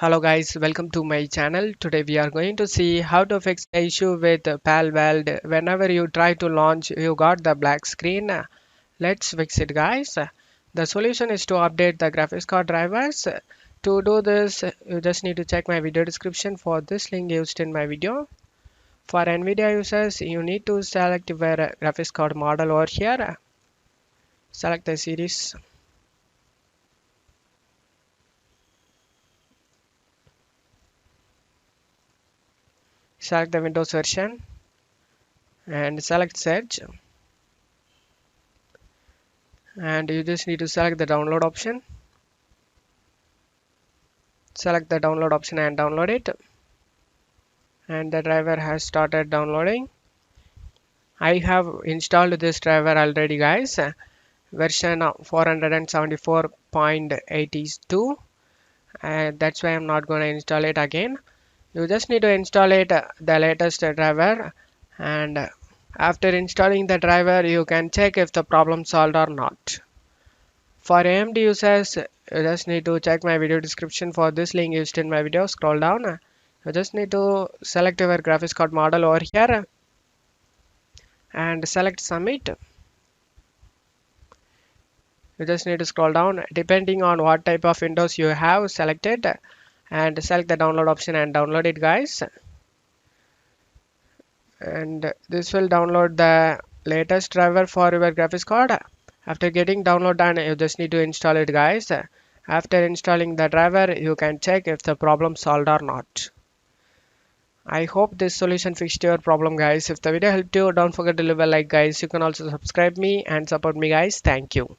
Hello guys, welcome to my channel. Today we are going to see how to fix the issue with Palworld. Whenever you try to launch, you got the black screen. Let's fix it guys. The solution is to update the graphics card drivers. To do this, you just need to check my video description for this link used in my video. For Nvidia users, you need to select your graphics card model over here. Select the series. Select the Windows version and select search. And you just need to select the download option. Select the download option and download it, and the driver has started downloading. I have installed this driver already guys, version 474.82, and that's why I'm not going to install it again. You just need to install it, the latest driver, and after installing the driver you can check if the problem solved or not. For AMD users, you just need to check my video description for this link used in my video. Scroll down. You just need to select your graphics card model over here and select submit. You just need to scroll down depending on what type of Windows you have selected, and select the download option and download it guys. And this will download the latest driver for your graphics card. After getting download done, you just need to install it guys. After installing the driver, you can check if the problem solved or not. I hope this solution fixed your problem guys. If the video helped you, don't forget to leave a like guys. You can also subscribe me and support me guys. Thank you.